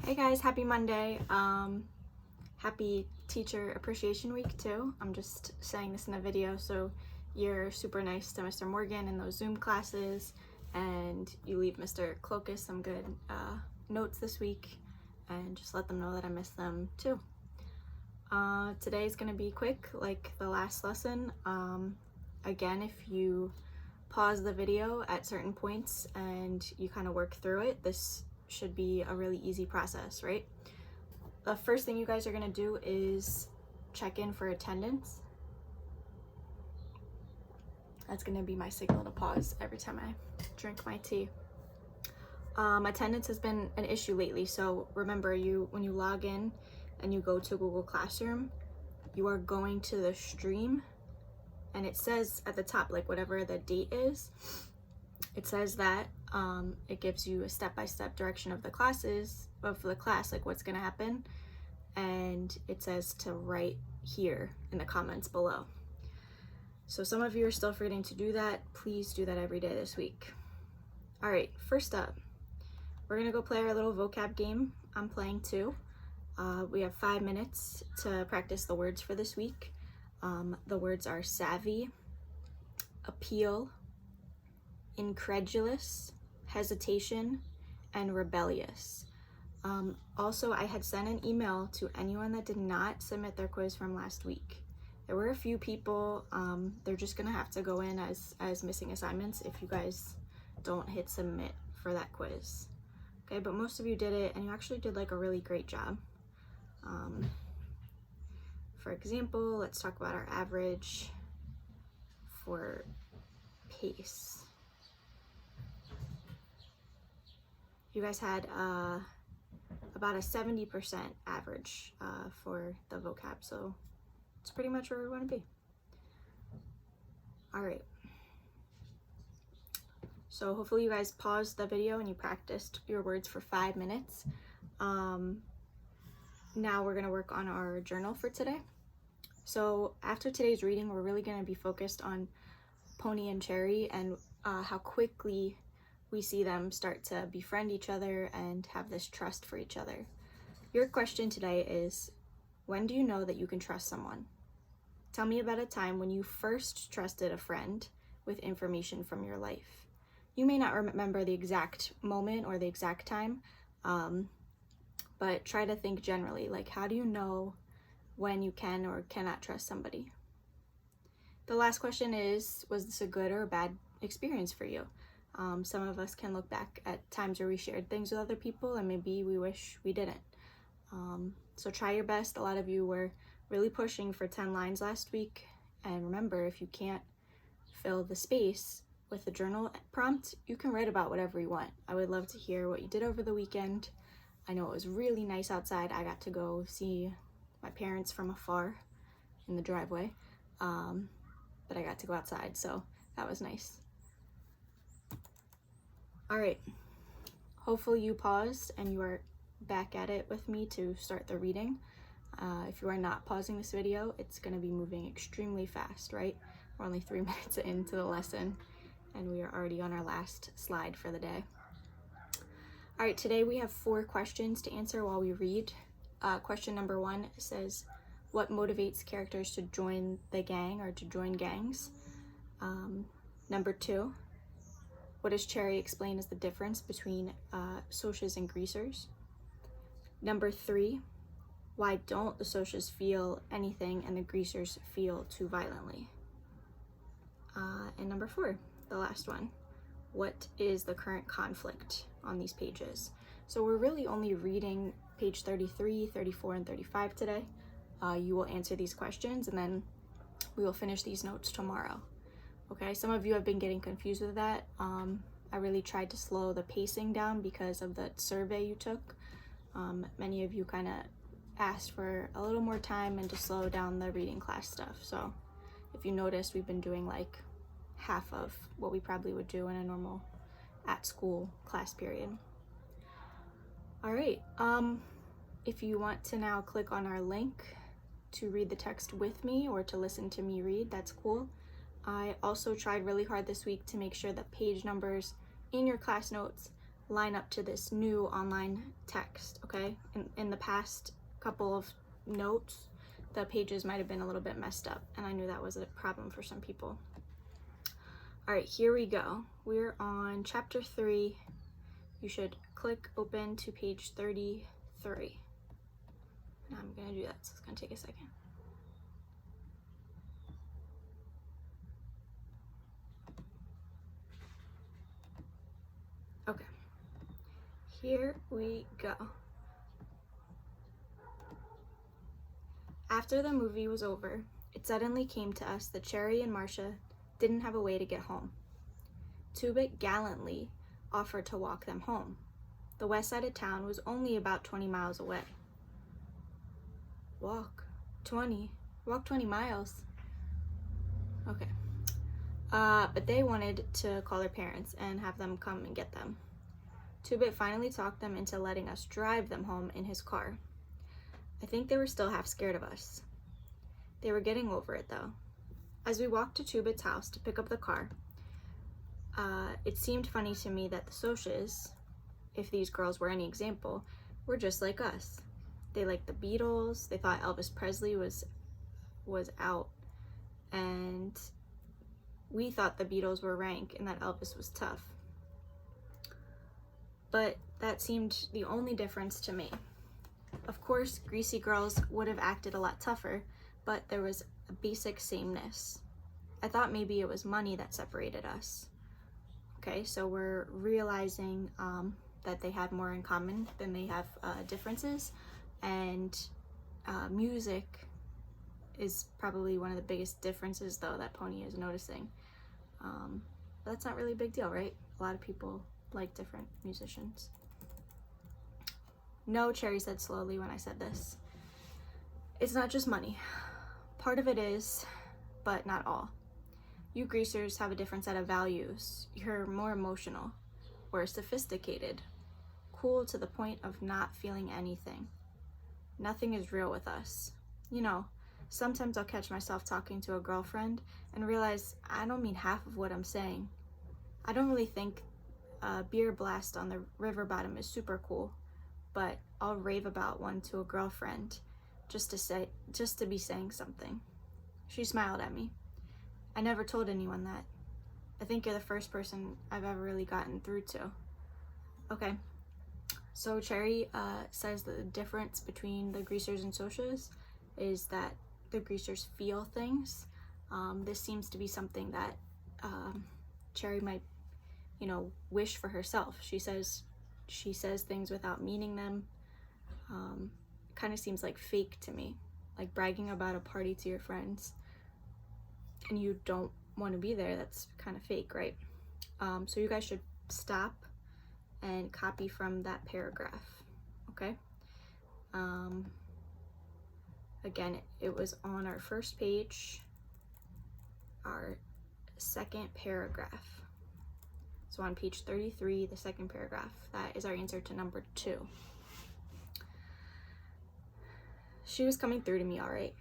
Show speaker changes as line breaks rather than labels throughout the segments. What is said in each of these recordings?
Hey guys, happy Monday. Happy Teacher Appreciation Week too. I'm just saying this in the video so you're super nice to Mr. Morgan in those Zoom classes and you leave Mr. Clokus some good notes this week and just let them know that I miss them too. Today's gonna be quick like the last lesson. Again, if you pause the video at certain points and you kind of work through it, this should be a really easy process, right? The first thing you guys are gonna do is check in for attendance. That's gonna be my signal to pause every time I drink my tea. Attendance has been an issue lately, so remember, when you log in and you go to Google Classroom, you are going to the stream and it says at the top, like whatever the date is, it says that it gives you a step-by-step direction of the class, like what's gonna happen, and it says to write here in the comments below. So some of you are still forgetting to do that. Please do that every day this week. All right, first up, we're gonna go play our little vocab game. I'm playing too. We have 5 minutes to practice the words for this week. The words are savvy, appeal, incredulous, hesitation, and rebellious. Also, I had sent an email to anyone that did not submit their quiz from last week. There were a few people. They're just gonna have to go in as missing assignments if you guys don't hit submit for that quiz. Okay, but most of you did it and you actually did like a really great job. For example, let's talk about our average for pace. You guys had about a 70% average for the vocab, so it's pretty much where we want to be. All right. So hopefully you guys paused the video and you practiced your words for 5 minutes. Now we're gonna work on our journal for today. So after today's reading, we're really gonna be focused on Pony and Cherry and how quickly we see them start to befriend each other and have this trust for each other. Your question today is, when do you know that you can trust someone? Tell me about a time when you first trusted a friend with information from your life. You may not remember the exact moment or the exact time, but try to think generally, like how do you know when you can or cannot trust somebody? The last question is, was this a good or a bad experience for you? Some of us can look back at times where we shared things with other people and maybe we wish we didn't. So try your best. A lot of you were really pushing for 10 lines last week. And remember, if you can't fill the space with the journal prompt, you can write about whatever you want. I would love to hear what you did over the weekend. I know it was really nice outside. I got to go see my parents from afar in the driveway, but I got to go outside, so that was nice. All right, hopefully you paused and you are back at it with me to start the reading. If you are not pausing this video, it's gonna be moving extremely fast, right? We're only 3 minutes into the lesson and we are already on our last slide for the day. All right, today we have 4 questions to answer while we read. Question number 1 says, what motivates characters to join the gang or to join gangs? Number 2, what does Cherry explain as the difference between socias and greasers? Number 3, why don't the socias feel anything and the greasers feel too violently? And number 4, the last one, what is the current conflict on these pages? So we're really only reading page 33, 34, and 35 today. You will answer these questions and then we will finish these notes tomorrow. Okay, some of you have been getting confused with that. I really tried to slow the pacing down because of the survey you took. Many of you kind of asked for a little more time and to slow down the reading class stuff. So if you noticed, we've been doing like half of what we probably would do in a normal at school class period. All right, if you want to now click on our link to read the text with me or to listen to me read, that's cool. I also tried really hard this week to make sure that page numbers in your class notes line up to this new online text, okay? In the past couple of notes, the pages might have been a little bit messed up, and I knew that was a problem for some people. All right, here we go. We're on chapter 3. You should click open to page 33. And I'm gonna do that, so it's gonna take a second. Okay, here we go. After the movie was over, it suddenly came to us that Cherry and Marcia didn't have a way to get home. Two-Bit gallantly offered to walk them home. The west side of town was only about 20 miles away. Walk 20 miles. Okay. But they wanted to call their parents and have them come and get them. Two-Bit finally talked them into letting us drive them home in his car. I think they were still half scared of us. They were getting over it though. As we walked to Two-Bit's house to pick up the car, it seemed funny to me that the Socs, if these girls were any example, were just like us. They liked the Beatles, they thought Elvis Presley was out, and we thought the Beatles were rank and that Elvis was tough. But that seemed the only difference to me. Of course, greasy girls would have acted a lot tougher, but there was a basic sameness. I thought maybe it was money that separated us. Okay, so we're realizing that they have more in common than they have differences, and music is probably one of the biggest differences though that Pony is noticing. But that's not really a big deal, right? A lot of people like different musicians. No, Cherry said slowly when I said this. It's not just money. Part of it is, but not all. You greasers have a different set of values. You're more emotional. We're sophisticated. Cool to the point of not feeling anything. Nothing is real with us. You know, sometimes I'll catch myself talking to a girlfriend and realize I don't mean half of what I'm saying. I don't really think a beer blast on the river bottom is super cool, but I'll rave about one to a girlfriend just to be saying something. She smiled at me. I never told anyone that. I think you're the first person I've ever really gotten through to. Okay, so Cherry says the difference between the greasers and Socs is that the greasers feel things. This seems to be something that Cherry might, wish for herself. She says things without meaning them. Kind of seems like fake to me, like bragging about a party to your friends and you don't want to be there. That's kind of fake, right? So you guys should stop and copy from that paragraph, okay? Again, it was on our first page, our second paragraph. So on page 33, the second paragraph, that is our answer to number 2. She was coming through to me all right,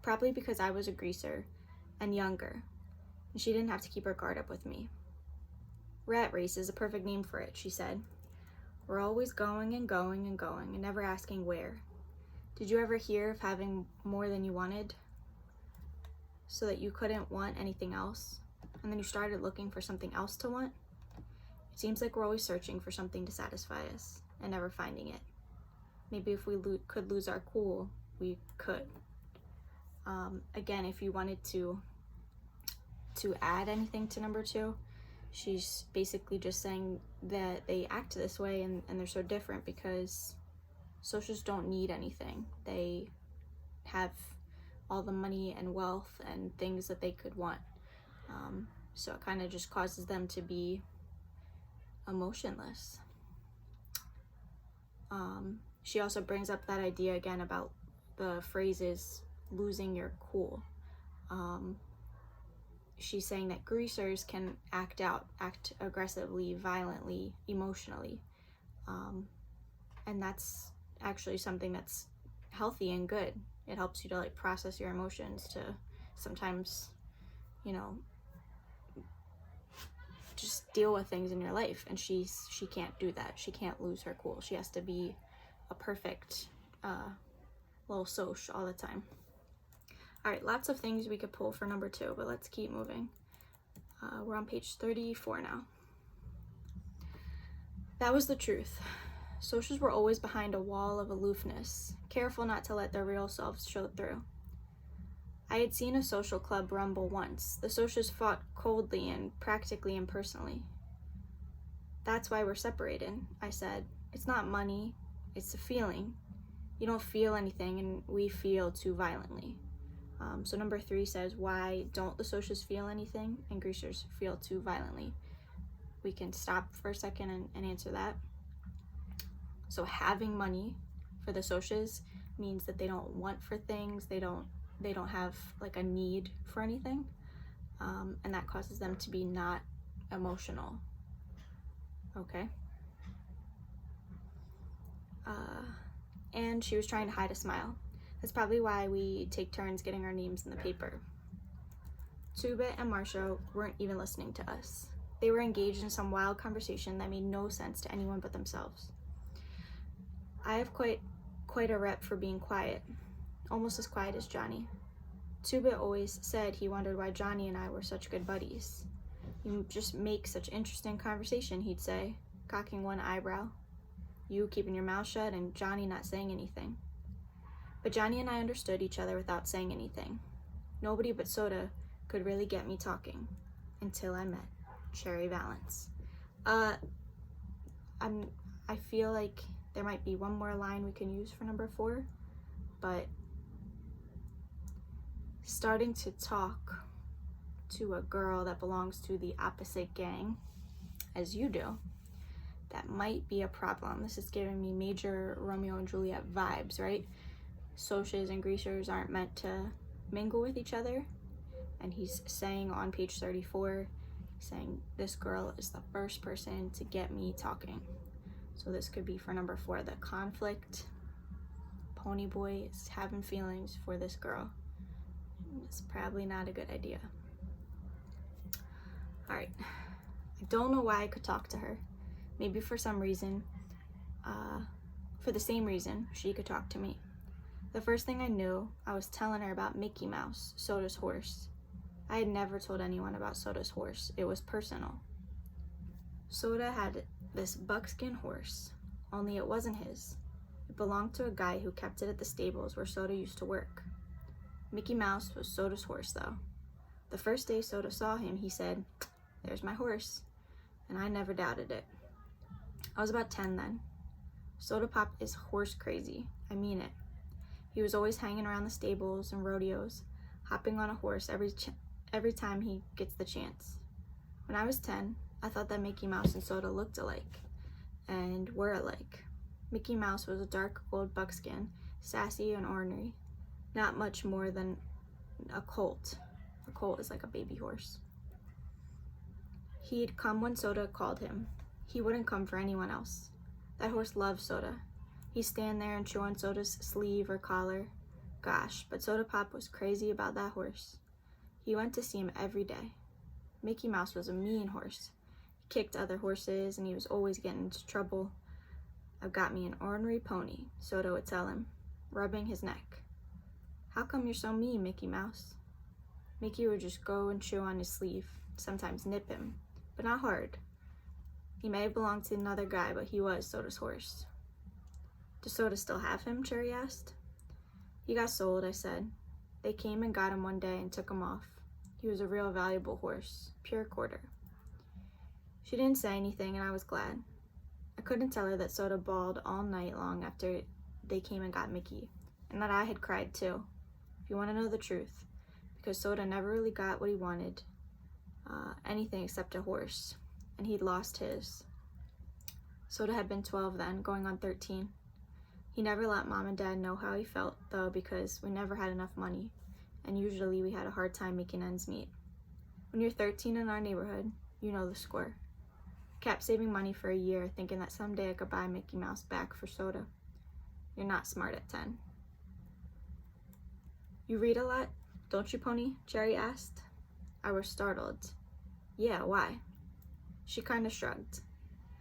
probably because I was a greaser and younger, and she didn't have to keep her guard up with me. Rat race is a perfect name for it, she said. We're always going and going and going and never asking where. Did you ever hear of having more than you wanted so that you couldn't want anything else, and then you started looking for something else to want? It seems like we're always searching for something to satisfy us and never finding it. Maybe if we could lose our cool, we could. Again, if you wanted to add anything to number 2, she's basically just saying that they act this way and they're so different because Socs don't need anything. They have all the money and wealth and things that they could want. So it kind of just causes them to be emotionless. She also brings up that idea again about the phrases losing your cool. She's saying that greasers can act aggressively, violently, emotionally. And that's actually something that's healthy and good. It helps you to process your emotions, to sometimes, just deal with things in your life, and she can't do that. She can't lose her cool. She has to be a perfect little soch all the time. All right, lots of things we could pull for number 2, but let's keep moving. We're on page 34 now. That was the truth. Soches were always behind a wall of aloofness, careful not to let their real selves show through. I had seen a social club rumble once. The Soches fought coldly and practically impersonally. That's why we're separated, I said. It's not money, it's a feeling. You don't feel anything, and we feel too violently. So number 3 says, why don't the Soches feel anything and greasers feel too violently? We can stop for a second and answer that. So having money for the Soches means that they don't want for things, they don't have like a need for anything, and that causes them to be not emotional. Okay. And she was trying to hide a smile. That's probably why we take turns getting our names in the paper. Tubit and Marcia weren't even listening to us. They were engaged in some wild conversation that made no sense to anyone but themselves. I have quite a rep for being quiet, almost as quiet as Johnny. Tubit always said he wondered why Johnny and I were such good buddies. You just make such interesting conversation, he'd say, cocking one eyebrow. You keeping your mouth shut and Johnny not saying anything. But Johnny and I understood each other without saying anything. Nobody but Soda could really get me talking until I met Cherry Valance. I feel like there might be one more line we can use for number 4, but starting to talk to a girl that belongs to the opposite gang as you do, that might be a problem. This is giving me major Romeo and Juliet vibes, right? Soches and greasers aren't meant to mingle with each other, and he's saying on page 34, saying this girl is the first person to get me talking. So this could be for number 4, the conflict. Ponyboy is having feelings for this girl. It's probably not a good idea. All right, I don't know why I could talk to her. Maybe for some reason, for the same reason she could talk to me. The first thing I knew, I was telling her about Mickey Mouse, Soda's horse. I had never told anyone about Soda's horse. It was personal. Soda had this buckskin horse, only it wasn't his. It belonged to a guy who kept it at the stables where Soda used to work. Mickey Mouse was Soda's horse, though. The first day Soda saw him, he said, "There's my horse," and I never doubted it. I was about 10 then. Soda Pop is horse crazy. I mean it. He was always hanging around the stables and rodeos, hopping on a horse every time he gets the chance. When I was 10, I thought that Mickey Mouse and Soda looked alike, and were alike. Mickey Mouse was a dark gold buckskin, sassy and ornery, not much more than a colt. A colt is like a baby horse. He'd come when Soda called him. He wouldn't come for anyone else. That horse loved Soda. He'd stand there and chew on Soda's sleeve or collar. Gosh, but Soda Pop was crazy about that horse. He went to see him every day. Mickey Mouse was a mean horse. He kicked other horses and he was always getting into trouble. "I've got me an ornery pony," Soda would tell him, rubbing his neck. "How come you're so mean, Mickey Mouse?" Mickey would just go and chew on his sleeve, sometimes nip him, but not hard. He may have belonged to another guy, but he was Soda's horse. "Does Soda still have him?" Cherry asked. "He got sold," I said. "They came and got him one day and took him off. He was a real valuable horse, pure quarter." She didn't say anything, and I was glad. I couldn't tell her that Soda bawled all night long after they came and got Mickey, and that I had cried too, if you want to know the truth, because Soda never really got what he wanted, anything except a horse, and he'd lost his. Soda had been 12 then, going on 13. He never let Mom and Dad know how he felt, though, because we never had enough money, and usually we had a hard time making ends meet. When you're 13 in our neighborhood, you know the score. I kept saving money for a year, thinking that someday I could buy Mickey Mouse back for Soda. You're not smart at 10. "You read a lot, don't you, Pony?" Cherry asked. I was startled. "Yeah, why?" She kind of shrugged.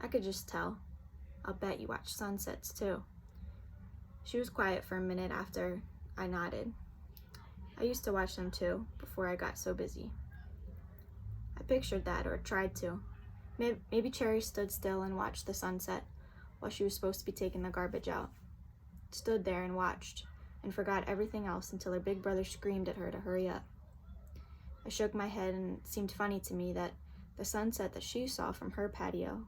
I could just tell. I'll bet you watch sunsets too. She was quiet for a minute after I nodded. I used to watch them too, before I got so busy. I pictured that, or tried to. Maybe Cherry stood still and watched the sunset while she was supposed to be taking the garbage out. Stood there and watched, and forgot everything else until her big brother screamed at her to hurry up. I shook my head, and it seemed funny to me that the sunset that she saw from her patio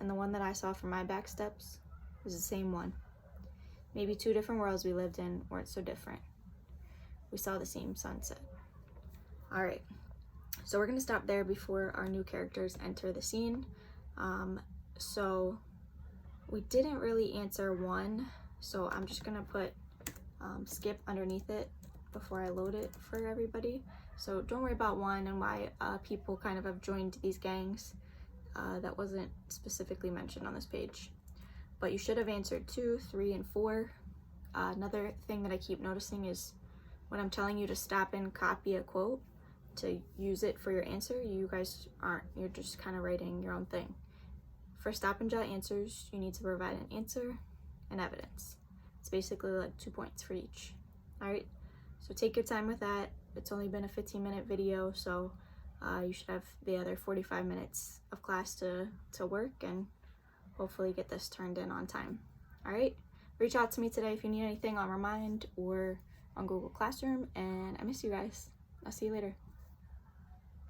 and the one that I saw from my back steps was the same one. Maybe two different worlds we lived in weren't so different. We saw the same sunset. All right, so we're gonna stop there before our new characters enter the scene. So we didn't really answer 1, so I'm just gonna put skip underneath it before I load it for everybody. So don't worry about 1 and why people kind of have joined these gangs. That wasn't specifically mentioned on this page. But you should have answered 2, 3, and 4. Another thing that I keep noticing is when I'm telling you to stop and copy a quote to use it for your answer, you guys aren't. You're just kind of writing your own thing. For stop and jot answers, you need to provide an answer and evidence. It's basically like 2 points for each. All right, so take your time with that. It's only been a 15-minute video, so you should have the other 45 minutes of class to work and hopefully get this turned in on time. All right, reach out to me today if you need anything on Remind or on Google Classroom, and I miss you guys. I'll see you later.